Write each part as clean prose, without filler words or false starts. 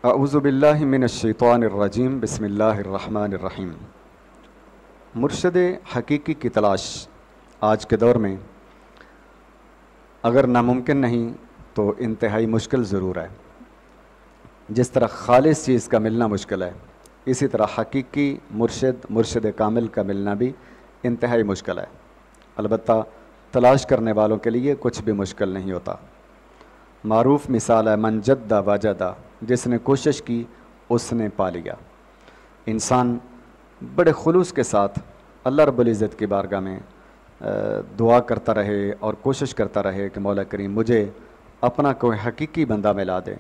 اعوذ باللہ من الشیطان الرجیم بسم اللہ الرحمن الرحیم۔ مرشد حقیقی کی تلاش آج کے دور میں اگر ناممکن نہیں تو انتہائی مشکل ضرور ہے۔ جس طرح خالص چیز کا ملنا مشکل ہے، اسی طرح حقیقی مرشد کامل کا ملنا بھی انتہائی مشکل ہے۔ البتہ تلاش کرنے والوں کے لیے کچھ بھی مشکل نہیں ہوتا۔ معروف مثال ہے من جد وجد، جس نے کوشش کی اس نے پا لیا۔ انسان بڑے خلوص کے ساتھ اللہ رب العزت کی بارگاہ میں دعا کرتا رہے اور کوشش کرتا رہے کہ مولا کریم مجھے اپنا کوئی حقیقی بندہ ملا دے،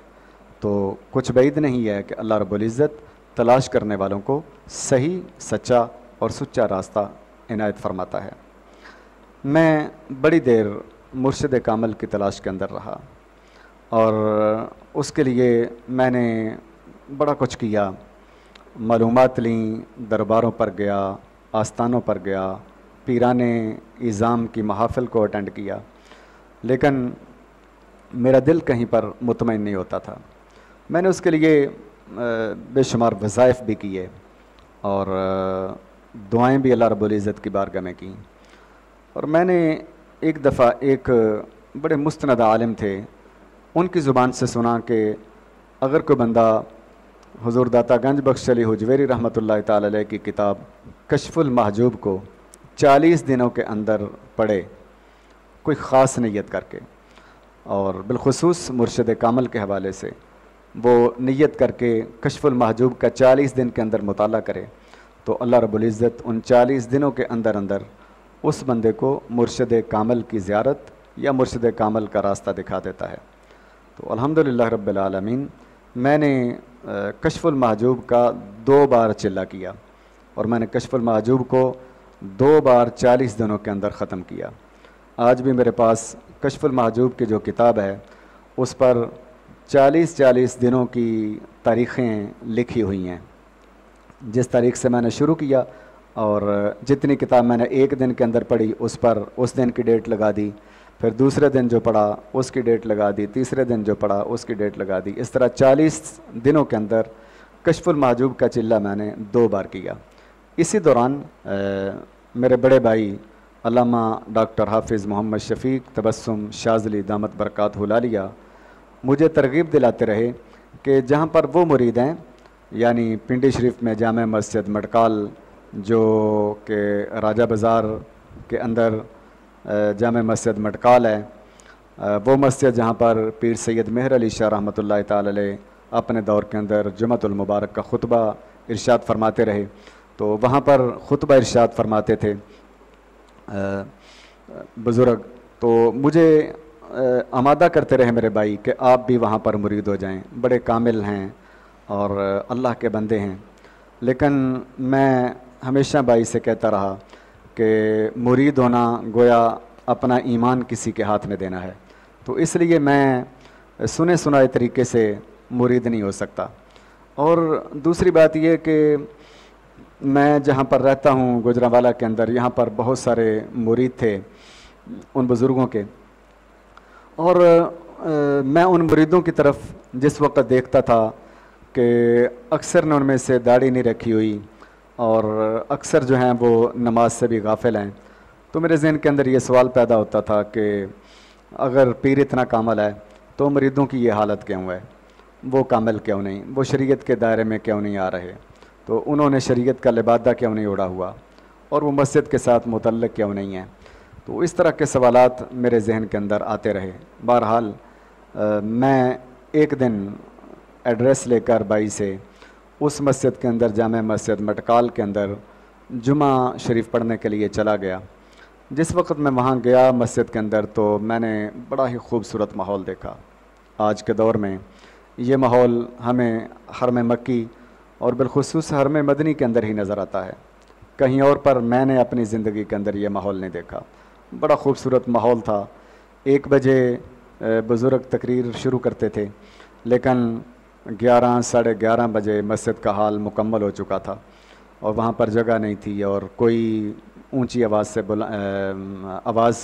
تو کچھ بعید نہیں ہے کہ اللہ رب العزت تلاش کرنے والوں کو صحیح، سچا اور سچا راستہ عنایت فرماتا ہے۔ میں بڑی دیر مرشد کامل کی تلاش کے اندر رہا اور اس کے لیے میں نے بڑا کچھ کیا، معلومات لیں، درباروں پر گیا، آستانوں پر گیا، پیران اعظام کی محافل کو اٹینڈ کیا، لیکن میرا دل کہیں پر مطمئن نہیں ہوتا تھا۔ میں نے اس کے لیے بے شمار وظائف بھی کیے اور دعائیں بھی اللہ رب العزت کی بارگاہ میں کیں۔ اور میں نے ایک دفعہ ایک بڑے مستند عالم تھے، ان کی زبان سے سنا کہ اگر کوئی بندہ حضور داتا گنج بخش علی حجویری رحمۃ اللہ تعالی علیہ کی کتاب کشف المحجوب کو 40 دنوں کے اندر پڑھے، کوئی خاص نیت کر کے، اور بالخصوص مرشد کامل کے حوالے سے وہ نیت کر کے کشف المحجوب کا 40 دن کے اندر مطالعہ کرے، تو اللہ رب العزت ان 40 دنوں کے اندر اس بندے کو مرشد کامل کی زیارت یا مرشد کامل کا راستہ دکھا دیتا ہے۔ تو الحمدللہ رب العالمین میں نے کشف المحجوب کا 2 بار چلہ کیا، اور میں نے کشف المحجوب کو 2 بار 40 دنوں کے اندر ختم کیا۔ آج بھی میرے پاس کشف المحجوب کی جو کتاب ہے اس پر 40 دنوں کی تاریخیں لکھی ہوئی ہیں، جس تاریخ سے میں نے شروع کیا اور جتنی کتاب میں نے ایک دن کے اندر پڑھی اس پر اس دن کی ڈیٹ لگا دی، پھر دوسرے دن جو پڑھا اس کی ڈیٹ لگا دی، تیسرے دن جو پڑھا اس کی ڈیٹ لگا دی۔ اس طرح 40 دنوں کے اندر کشف المحجوب کا چلہ میں نے 2 بار کیا۔ اسی دوران میرے بڑے بھائی علامہ ڈاکٹر حافظ محمد شفیق تبسم شاذلی دامت برکاتہ العالیہ مجھے ترغیب دلاتے رہے کہ جہاں پر وہ مرید ہیں، یعنی پنڈی شریف میں جامع مسجد مٹکال جو کہ راجہ بازار کے اندر جامع مسجد مٹکال ہے، وہ مسجد جہاں پر پیر سید مہر علی شاہ رحمۃ اللہ تعالی علیہ اپنے دور کے اندر جمعۃ المبارک کا خطبہ ارشاد فرماتے رہے، تو وہاں پر خطبہ ارشاد فرماتے تھے بزرگ، تو مجھے آمادہ کرتے رہے میرے بھائی کہ آپ بھی وہاں پر مرید ہو جائیں، بڑے کامل ہیں اور اللہ کے بندے ہیں۔ لیکن میں ہمیشہ بھائی سے کہتا رہا کہ مرید ہونا گویا اپنا ایمان کسی کے ہاتھ میں دینا ہے، تو اس لیے میں سنے سنائے طریقے سے مرید نہیں ہو سکتا۔ اور دوسری بات یہ کہ میں جہاں پر رہتا ہوں گوجرانوالہ کے اندر، یہاں پر بہت سارے مرید تھے ان بزرگوں کے، اور میں ان مریدوں کی طرف جس وقت دیکھتا تھا کہ اکثر نے ان میں سے داڑھی نہیں رکھی ہوئی اور اکثر جو ہیں وہ نماز سے بھی غافل ہیں، تو میرے ذہن کے اندر یہ سوال پیدا ہوتا تھا کہ اگر پیر اتنا کامل ہے تو مریدوں کی یہ حالت کیوں ہے؟ وہ کامل کیوں نہیں؟ وہ شریعت کے دائرے میں کیوں نہیں آ رہے؟ تو انہوں نے شریعت کا لبادہ کیوں نہیں اڑا ہوا؟ اور وہ مسجد کے ساتھ متعلق کیوں نہیں ہیں؟ تو اس طرح کے سوالات میرے ذہن کے اندر آتے رہے۔ بہرحال میں ایک دن ایڈریس لے کر بھائی سے اس مسجد کے اندر جامع مسجد مٹکال کے اندر جمعہ شریف پڑھنے کے لیے چلا گیا۔ جس وقت میں وہاں گیا مسجد کے اندر تو میں نے بڑا ہی خوبصورت ماحول دیکھا۔ آج کے دور میں یہ ماحول ہمیں حرم مکی اور بالخصوص حرم مدنی کے اندر ہی نظر آتا ہے، کہیں اور پر میں نے اپنی زندگی کے اندر یہ ماحول نہیں دیکھا۔ بڑا خوبصورت ماحول تھا۔ 1 بجے بزرگ تقریر شروع کرتے تھے، لیکن 11 ساڑھے 11 بجے مسجد کا حال مکمل ہو چکا تھا اور وہاں پر جگہ نہیں تھی، اور کوئی اونچی آواز سے آواز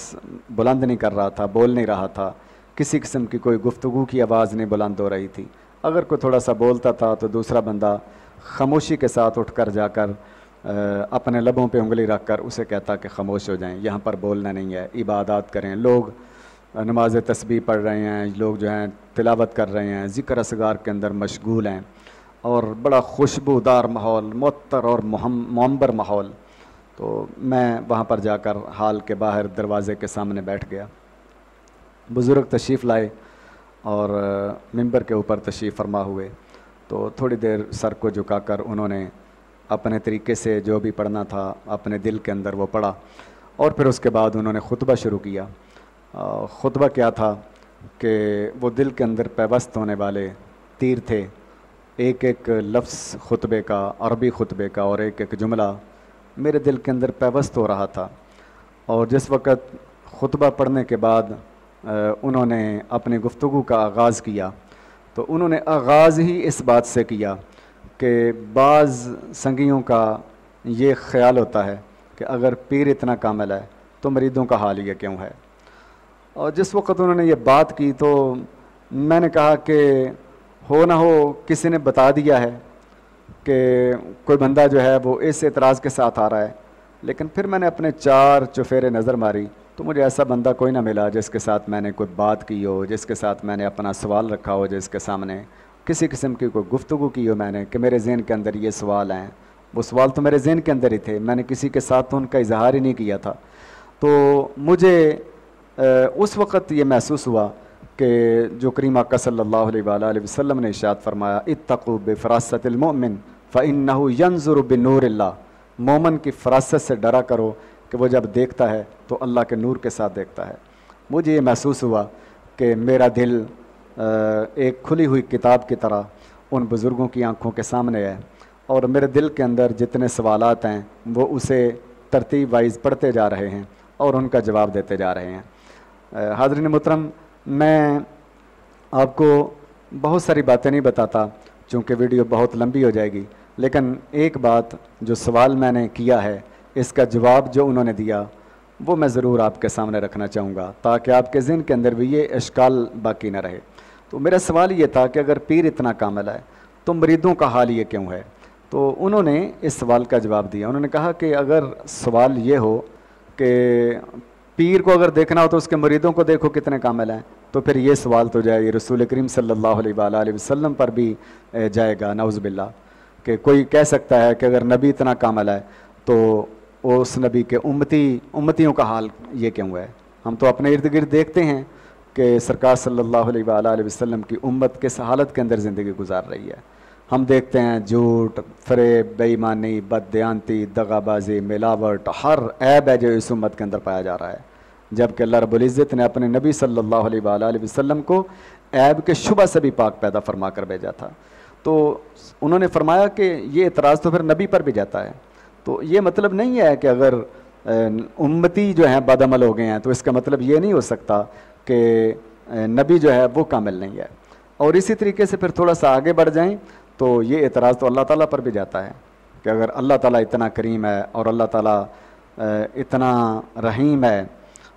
بلند نہیں کر رہا تھا، بول نہیں رہا تھا، کسی قسم کی کوئی گفتگو کی آواز نہیں بلند ہو رہی تھی۔ اگر کوئی تھوڑا سا بولتا تھا تو دوسرا بندہ خاموشی کے ساتھ اٹھ کر جا کر اپنے لبوں پہ انگلی رکھ کر اسے کہتا کہ خاموش ہو جائیں، یہاں پر بولنا نہیں ہے، عبادات کریں۔ لوگ نماز تسبیح پڑھ رہے ہیں، لوگ جو ہیں تلاوت کر رہے ہیں، ذکر اصغار کے اندر مشغول ہیں، اور بڑا خوشبودار ماحول، معطر اور معمبر ماحول۔ تو میں وہاں پر جا کر ہال کے باہر دروازے کے سامنے بیٹھ گیا۔ بزرگ تشریف لائے اور ممبر کے اوپر تشریف فرما ہوئے، تو تھوڑی دیر سر کو جھکا کر انہوں نے اپنے طریقے سے جو بھی پڑھنا تھا اپنے دل کے اندر وہ پڑھا، اور پھر اس کے بعد انہوں نے خطبہ شروع کیا۔ خطبہ کیا تھا کہ وہ دل کے اندر پیوست ہونے والے تیر تھے، ایک ایک لفظ خطبے کا، عربی خطبے کا، اور ایک ایک جملہ میرے دل کے اندر پیوست ہو رہا تھا۔ اور جس وقت خطبہ پڑھنے کے بعد انہوں نے اپنی گفتگو کا آغاز کیا، تو انہوں نے آغاز ہی اس بات سے کیا کہ بعض سنگیوں کا یہ خیال ہوتا ہے کہ اگر پیر اتنا کامل ہے تو مریدوں کا حال یہ کیوں ہے۔ اور جس وقت انہوں نے یہ بات کی تو میں نے کہا کہ ہو نہ ہو کسی نے بتا دیا ہے کہ کوئی بندہ جو ہے وہ اس اعتراض کے ساتھ آ رہا ہے، لیکن پھر میں نے اپنے چار چفیرے نظر ماری تو مجھے ایسا بندہ کوئی نہ ملا جس کے ساتھ میں نے کوئی بات کی ہو، جس کے ساتھ میں نے اپنا سوال رکھا ہو، جس کے سامنے کسی قسم کی کوئی گفتگو کی ہو میں نے کہ میرے ذہن کے اندر یہ سوال ہیں۔ وہ سوال تو میرے ذہن کے اندر ہی تھے، میں نے کسی کے ساتھ تو ان کا اظہار ہی نہیں کیا تھا۔ تو مجھے اس وقت یہ محسوس ہوا کہ جو کریم آقا صلی اللہ علیہ وآلہ وسلم نے ارشاد فرمایا اتقوا بفراست المؤمن فإنہ ینظر بنور اللہ، مومن کی فراست سے ڈرا کرو کہ وہ جب دیکھتا ہے تو اللہ کے نور کے ساتھ دیکھتا ہے۔ مجھے یہ محسوس ہوا کہ میرا دل ایک کھلی ہوئی کتاب کی طرح ان بزرگوں کی آنکھوں کے سامنے ہے، اور میرے دل کے اندر جتنے سوالات ہیں وہ اسے ترتیب وائز پڑھتے جا رہے ہیں اور ان کا جواب دیتے جا رہے ہیں۔ حاضرین محترم، میں آپ کو بہت ساری باتیں نہیں بتاتا چونکہ ویڈیو بہت لمبی ہو جائے گی، لیکن ایک بات جو سوال میں نے کیا ہے اس کا جواب جو انہوں نے دیا وہ میں ضرور آپ کے سامنے رکھنا چاہوں گا تاکہ آپ کے ذہن کے اندر بھی یہ اشکال باقی نہ رہے۔ تو میرا سوال یہ تھا کہ اگر پیر اتنا کامل ہے تو مریدوں کا حال یہ کیوں ہے؟ تو انہوں نے اس سوال کا جواب دیا۔ انہوں نے کہا کہ اگر سوال یہ ہو کہ پیر کو اگر دیکھنا ہو تو اس کے مریدوں کو دیکھو کتنے کامل ہیں، تو پھر یہ سوال تو جائے رسول کریم صلی اللہ علیہ وآلہ وسلم پر بھی جائے گا، نعوذ باللہ، کہ کوئی کہہ سکتا ہے کہ اگر نبی اتنا کامل ہے تو اس نبی کے امتیوں کا حال یہ کیوں ہے؟ ہم تو اپنے ارد گرد دیکھتے ہیں کہ سرکار صلی اللہ علیہ وآلہ وسلم کی امت کس حالت کے اندر زندگی گزار رہی ہے۔ ہم دیکھتے ہیں جھوٹ، فریب، بے ایمانی، بددیانتی، دغا بازی، ملاوٹ، ہر عیب ہے جو اس امت کے اندر پایا جا رہا ہے، جبکہ اللہ رب العزت نے اپنے نبی صلی اللہ علیہ وآلہ وسلم کو عیب کے شبہ سے بھی پاک پیدا فرما کر بھیجا تھا۔ تو انہوں نے فرمایا کہ یہ اعتراض تو پھر نبی پر بھی جاتا ہے، تو یہ مطلب نہیں ہے کہ اگر امتی جو ہیں بد عمل ہو گئے ہیں تو اس کا مطلب یہ نہیں ہو سکتا کہ نبی جو ہے وہ کامل نہیں ہے۔ اور اسی طریقے سے پھر تھوڑا سا آگے بڑھ جائیں تو یہ اعتراض تو اللہ تعالیٰ پر بھی جاتا ہے کہ اگر اللہ تعالیٰ اتنا کریم ہے اور اللہ تعالیٰ اتنا رحیم ہے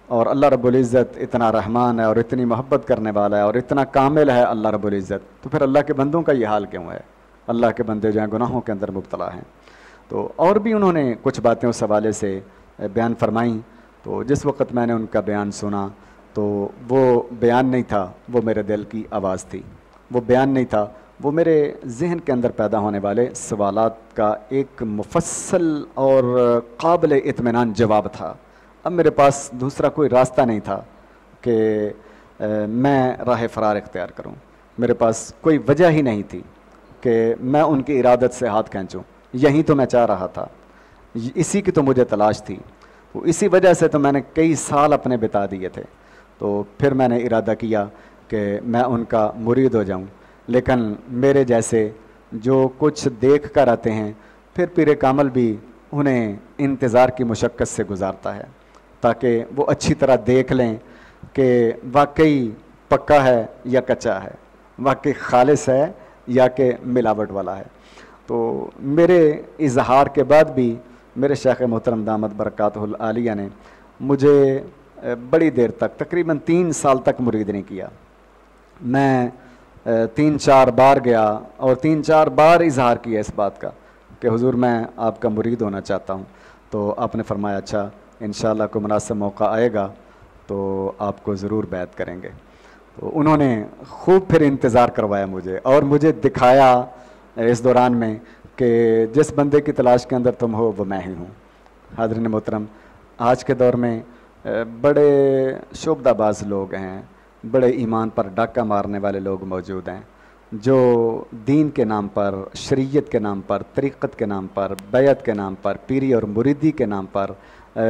اور اللہ رب العزت اتنا رحمان ہے اور اتنی محبت کرنے والا ہے اور اتنا کامل ہے اللہ رب العزت، تو پھر اللہ کے بندوں کا یہ حال کیوں ہے؟ اللہ کے بندے جو ہیں گناہوں کے اندر مبتلا ہیں۔ تو اور بھی انہوں نے کچھ باتیں اس حوالے سے بیان فرمائیں، تو جس وقت میں نے ان کا بیان سنا تو وہ بیان نہیں تھا، وہ میرے دل کی آواز تھی، وہ بیان نہیں تھا، وہ میرے ذہن کے اندر پیدا ہونے والے سوالات کا ایک مفصل اور قابل اطمینان جواب تھا۔ اب میرے پاس دوسرا کوئی راستہ نہیں تھا کہ میں راہ فرار اختیار کروں، میرے پاس کوئی وجہ ہی نہیں تھی کہ میں ان کی ارادت سے ہاتھ کھینچوں، یہی تو میں چاہ رہا تھا، اسی کی تو مجھے تلاش تھی، تو اسی وجہ سے تو میں نے کئی سال اپنے بتا دیے تھے۔ تو پھر میں نے ارادہ کیا کہ میں ان کا مرید ہو جاؤں، لیکن میرے جیسے جو کچھ دیکھ کر آتے ہیں پھر پیر کامل بھی انہیں انتظار کی مشقت سے گزارتا ہے تاکہ وہ اچھی طرح دیکھ لیں کہ واقعی پکا ہے یا کچا ہے، واقعی خالص ہے یا کہ ملاوٹ والا ہے۔ تو میرے اظہار کے بعد بھی میرے شیخ محترم دامت برکاتہ العالیہ نے مجھے بڑی دیر تک تقریباً 3 سال تک مرید نہیں کیا۔ میں تین چار بار گیا اور تین چار بار اظہار کیا اس بات کا کہ حضور میں آپ کا مرید ہونا چاہتا ہوں. تو آپ نے فرمایا اچھا انشاءاللہ کوئی مناسب موقع آئے گا تو آپ کو ضرور بیعت کریں گے. تو انہوں نے خوب پھر انتظار کروایا مجھے اور مجھے دکھایا اس دوران میں کہ جس بندے کی تلاش کے اندر تم ہو وہ میں ہی ہوں. حاضرین محترم، آج کے دور میں بڑے شعبدہ باز لوگ ہیں، بڑے ایمان پر ڈاکہ مارنے والے لوگ موجود ہیں جو دین کے نام پر، شریعت کے نام پر، طریقت کے نام پر، بیعت کے نام پر، پیری اور مریدی کے نام پر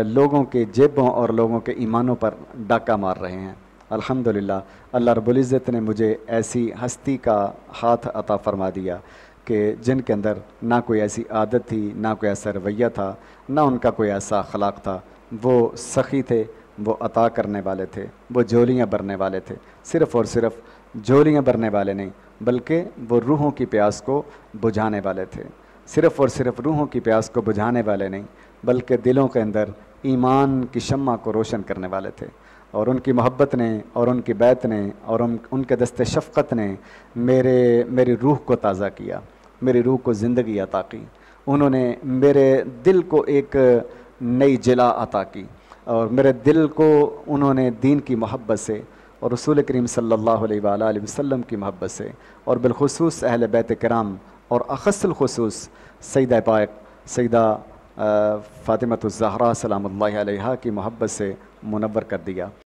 لوگوں کے جیبوں اور لوگوں کے ایمانوں پر ڈاکہ مار رہے ہیں. الحمدللہ اللہ رب العزت نے مجھے ایسی ہستی کا ہاتھ عطا فرما دیا کہ جن کے اندر نہ کوئی ایسی عادت تھی، نہ کوئی ایسا رویہ تھا، نہ ان کا کوئی ایسا اخلاق تھا. وہ سخی تھے، وہ عطا کرنے والے تھے، وہ جھولیاں بھرنے والے تھے. صرف اور صرف جھولیاں بھرنے والے نہیں بلکہ وہ روحوں کی پیاس کو بجھانے والے تھے. صرف اور صرف روحوں کی پیاس کو بجھانے والے نہیں بلکہ دلوں کے اندر ایمان کی شمع کو روشن کرنے والے تھے. اور ان کی محبت نے اور ان کی بیعت نے اور ان کے دست شفقت نے میری روح کو تازہ کیا، میری روح کو زندگی عطا کی. انہوں نے میرے دل کو ایک نئی جلا عطا کی اور میرے دل کو انہوں نے دین کی محبت سے اور رسول کریم صلی اللہ علیہ وآلہ وسلم کی محبت سے اور بالخصوص اہل بیت کرام اور اخص الخصوص سیدہ پاک سیدہ فاطمۃ الزہرا سلام اللہ علیہا کی محبت سے منور کر دیا.